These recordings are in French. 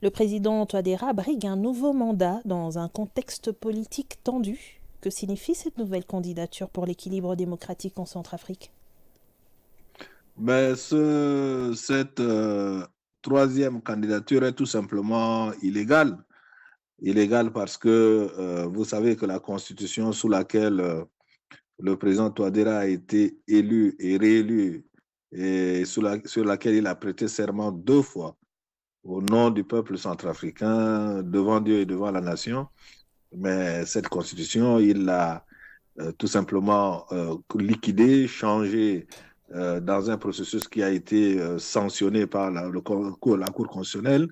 Le président Touadéra brigue un nouveau mandat dans un contexte politique tendu. Que signifie cette nouvelle candidature pour l'équilibre démocratique en Centrafrique? Mais cette troisième candidature est tout simplement illégale. Illégale parce que vous savez que la constitution sous laquelle le président Touadéra a été élu et réélu et sur laquelle il a prêté serment 2 fois au nom du peuple centrafricain, devant Dieu et devant la nation. Mais cette constitution, il l'a tout simplement liquidée, changée dans un processus qui a été sanctionné par la Cour constitutionnelle.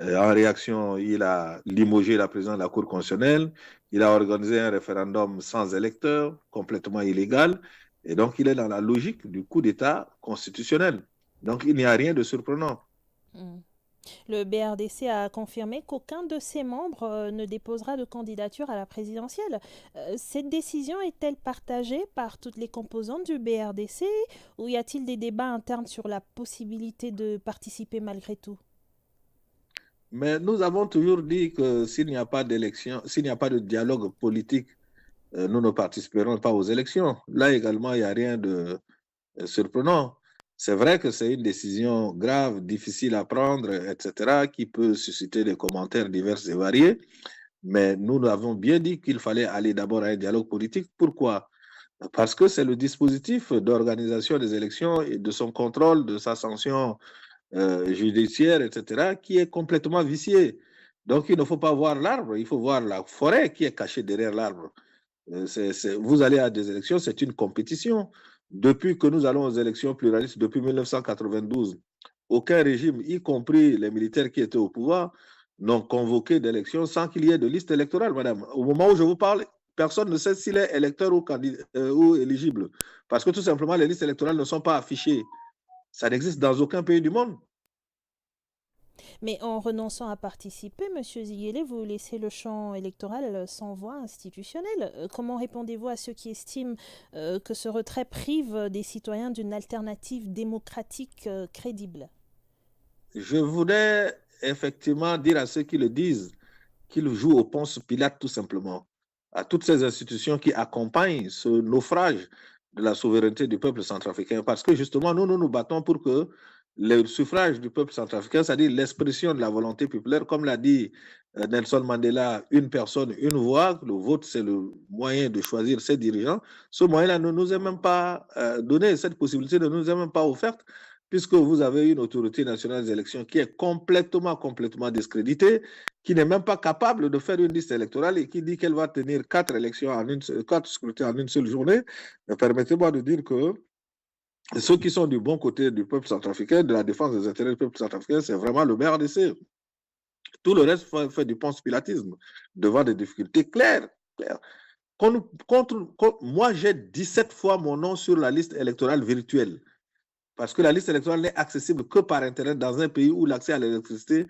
En réaction, il a limogé la présidente de la Cour constitutionnelle. Il a organisé un référendum sans électeurs, complètement illégal. Et donc, il est dans la logique du coup d'État constitutionnel. Donc, il n'y a rien de surprenant. Hmm. Le BRDC a confirmé qu'aucun de ses membres ne déposera de candidature à la présidentielle. Cette décision est-elle partagée par toutes les composantes du BRDC ou y a-t-il des débats internes sur la possibilité de participer malgré tout? Mais nous avons toujours dit que s'il n'y a pas d'élection, s'il n'y a pas de dialogue politique, nous ne participerons pas aux élections. Là également, il n'y a rien de surprenant. C'est vrai que c'est une décision grave, difficile à prendre, etc., qui peut susciter des commentaires divers et variés, mais nous avons bien dit qu'il fallait aller d'abord à un dialogue politique. Pourquoi? Parce que c'est le dispositif d'organisation des élections et de son contrôle, de sa sanction judiciaire, etc., qui est complètement vicié. Donc, il ne faut pas voir l'arbre, il faut voir la forêt qui est cachée derrière l'arbre. Vous allez à des élections, c'est une compétition. Depuis que nous allons aux élections pluralistes, depuis 1992, aucun régime, y compris les militaires qui étaient au pouvoir, n'ont convoqué d'élections sans qu'il y ait de liste électorale, madame. Au moment où je vous parle, personne ne sait s'il est électeur ou éligible. Parce que tout simplement, les listes électorales ne sont pas affichées. Ça n'existe dans aucun pays du monde. Mais en renonçant à participer, Monsieur Ziguele, vous laissez le champ électoral sans voix institutionnelle. Comment répondez-vous à ceux qui estiment que ce retrait prive des citoyens d'une alternative démocratique crédible? Je voudrais effectivement dire à ceux qui le disent qu'ils jouent au Ponce Pilate tout simplement, à toutes ces institutions qui accompagnent ce naufrage de la souveraineté du peuple centrafricain, parce que justement, nous nous battons pour que le suffrage du peuple centrafricain, c'est-à-dire l'expression de la volonté populaire, comme l'a dit Nelson Mandela, une personne, une voix, le vote, c'est le moyen de choisir ses dirigeants. Ce moyen-là ne nous est même pas donné, cette possibilité ne nous est même pas offerte, puisque vous avez une autorité nationale des élections qui est complètement discréditée, qui n'est même pas capable de faire une liste électorale et qui dit qu'elle va tenir 4 scrutins en une seule journée. Permettez-moi de dire que ceux qui sont du bon côté du peuple centrafricain, de la défense des intérêts du peuple centrafricain, c'est vraiment le BRDC. Tout le reste fait du ponce-pilatisme devant des difficultés claires. claires. Moi, j'ai 17 fois mon nom sur la liste électorale virtuelle. Parce que la liste électorale n'est accessible que par Internet dans un pays où l'accès à l'électricité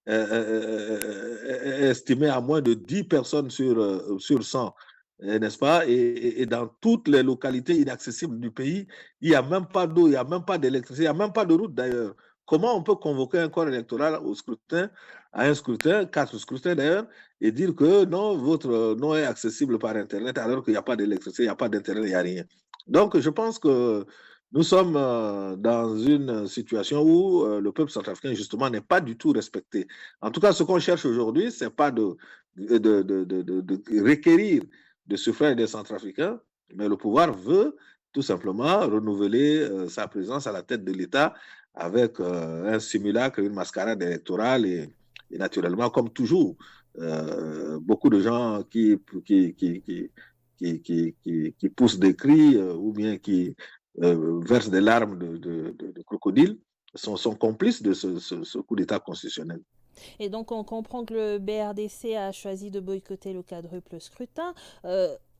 est estimé à moins de 10 personnes sur 100, n'est-ce pas? Et dans toutes les localités inaccessibles du pays, il n'y a même pas d'eau, il n'y a même pas d'électricité, il n'y a même pas de route d'ailleurs. Comment on peut convoquer un corps électoral au scrutin, à un scrutin, 4 scrutins d'ailleurs, et dire que non, votre nom est accessible par Internet alors qu'il n'y a pas d'électricité, il n'y a pas d'Internet, il n'y a rien. Donc, je pense que nous sommes dans une situation où le peuple centrafricain, justement, n'est pas du tout respecté. En tout cas, ce qu'on cherche aujourd'hui, ce n'est pas de requérir de suffrage des Centrafricains, mais le pouvoir veut tout simplement renouveler sa présence à la tête de l'État avec un simulacre, une mascarade électorale et naturellement, comme toujours, beaucoup de gens qui poussent des cris ou bien qui versent des larmes de crocodile sont complices de ce coup d'État constitutionnel. Et donc on comprend que le BRDC a choisi de boycotter le quadruple scrutin.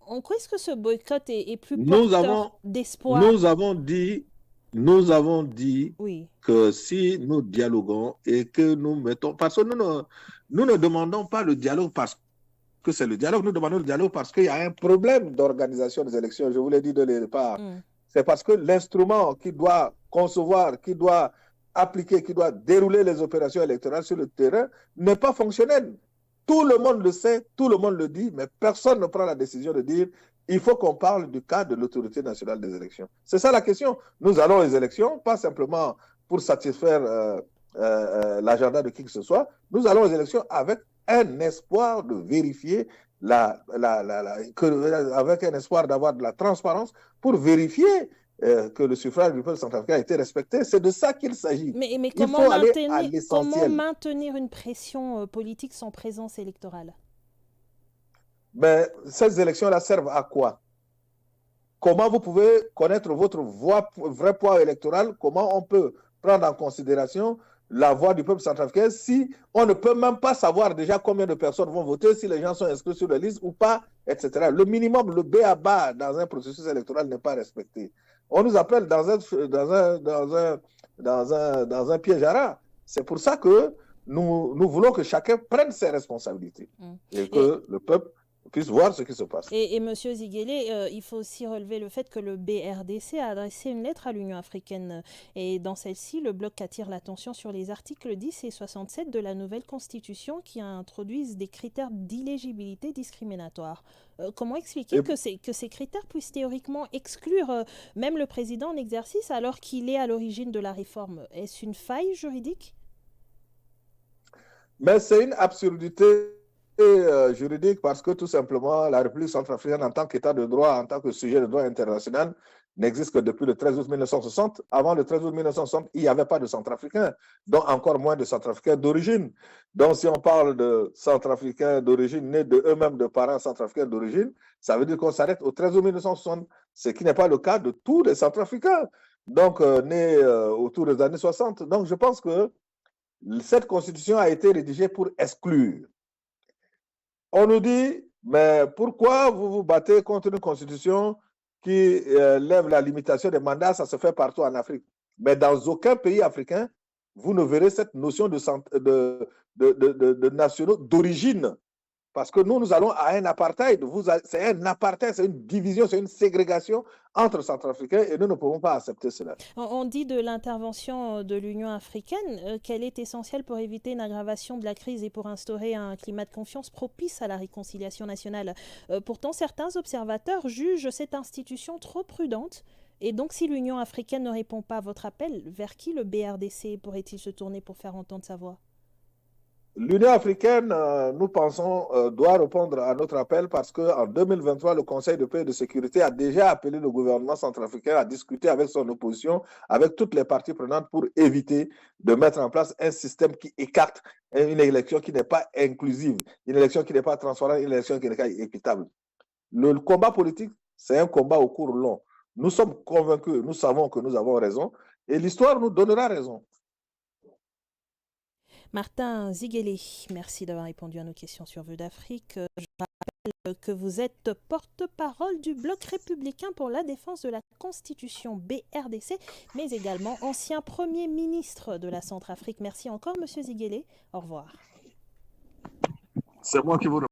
En quoi est-ce que ce boycott est plus Nous porteur avons, d'espoir? nous avons dit, nous avons dit Oui. que si nous dialoguons et que nous mettons, parce que nous ne demandons pas le dialogue parce que c'est le dialogue, nous demandons le dialogue parce qu'il y a un problème d'organisation des élections, je vous l'ai dit dès le départ. Mm. C'est parce que l'instrument qui doit concevoir, qui doit appliquer, qui doit dérouler les opérations électorales sur le terrain n'est pas fonctionnel. Tout le monde le sait, tout le monde le dit, mais personne ne prend la décision de dire il faut qu'on parle du cas de l'autorité nationale des élections. C'est ça la question. Nous allons aux élections, pas simplement pour satisfaire l'agenda de qui que ce soit. Nous allons aux élections avec un espoir de vérifier avec un espoir d'avoir de la transparence pour vérifier que le suffrage du peuple centrafricain a été respecté. C'est de ça qu'il s'agit. Mais Il comment faut aller à l'essentiel. comment maintenir une pression politique sans présence électorale? Mais ces élections-là servent à quoi? Comment vous pouvez connaître votre vrai poids électoral? Comment on peut prendre en considération la voix du peuple centrafricain si on ne peut même pas savoir déjà combien de personnes vont voter, si les gens sont inscrits sur la liste ou pas, etc. Le minimum, le b.a.-ba dans un processus électoral n'est pas respecté. On nous appelle dans un piège à rats. C'est pour ça que nous voulons que chacun prenne ses responsabilités et que le peuple puisse voir ce qui se passe. Et M. Ziguélé, il faut aussi relever le fait que le BRDC a adressé une lettre à l'Union africaine. Et dans celle-ci, le bloc attire l'attention sur les articles 10 et 67 de la nouvelle constitution qui introduisent des critères d'éligibilité discriminatoires. Comment expliquer que ces critères puissent théoriquement exclure même le président en exercice alors qu'il est à l'origine de la réforme? Est-ce une faille juridique? Mais c'est une absurdité juridique parce que tout simplement la République centrafricaine en tant qu'État de droit, en tant que sujet de droit international, n'existe que depuis le 13 août 1960. Avant le 13 août 1960, il n'y avait pas de Centrafricains, donc encore moins de Centrafricains d'origine. Donc si on parle de Centrafricains d'origine nés de eux-mêmes de parents Centrafricains d'origine, ça veut dire qu'on s'arrête au 13 août 1960, ce qui n'est pas le cas de tous les Centrafricains, donc nés autour des années 60. Donc je pense que cette constitution a été rédigée pour exclure. On nous dit, mais pourquoi vous vous battez contre une constitution qui lève la limitation des mandats? Ça se fait partout en Afrique. Mais dans aucun pays africain, vous ne verrez cette notion de nationaux d'origine. Parce que nous allons à un apartheid. C'est un apartheid, c'est une division, c'est une ségrégation entre Centrafricains et nous ne pouvons pas accepter cela. On dit de l'intervention de l'Union africaine qu'elle est essentielle pour éviter une aggravation de la crise et pour instaurer un climat de confiance propice à la réconciliation nationale. Pourtant, certains observateurs jugent cette institution trop prudente. Et donc, si l'Union africaine ne répond pas à votre appel, vers qui le BRDC pourrait-il se tourner pour faire entendre sa voix? L'Union africaine, nous pensons, doit répondre à notre appel parce qu'en 2023, le Conseil de paix et de sécurité a déjà appelé le gouvernement centrafricain à discuter avec son opposition, avec toutes les parties prenantes pour éviter de mettre en place un système qui écarte une élection qui n'est pas inclusive, une élection qui n'est pas transparente, une élection qui n'est pas équitable. Le combat politique, c'est un combat au cours long. Nous sommes convaincus, nous savons que nous avons raison et l'histoire nous donnera raison. Martin Ziguélé, merci d'avoir répondu à nos questions sur Vue d'Afrique. Je rappelle que vous êtes porte-parole du Bloc républicain pour la défense de la Constitution BRDC, mais également ancien Premier ministre de la Centrafrique. Merci encore, Monsieur Ziguélé. Au revoir. C'est moi qui vous remercie.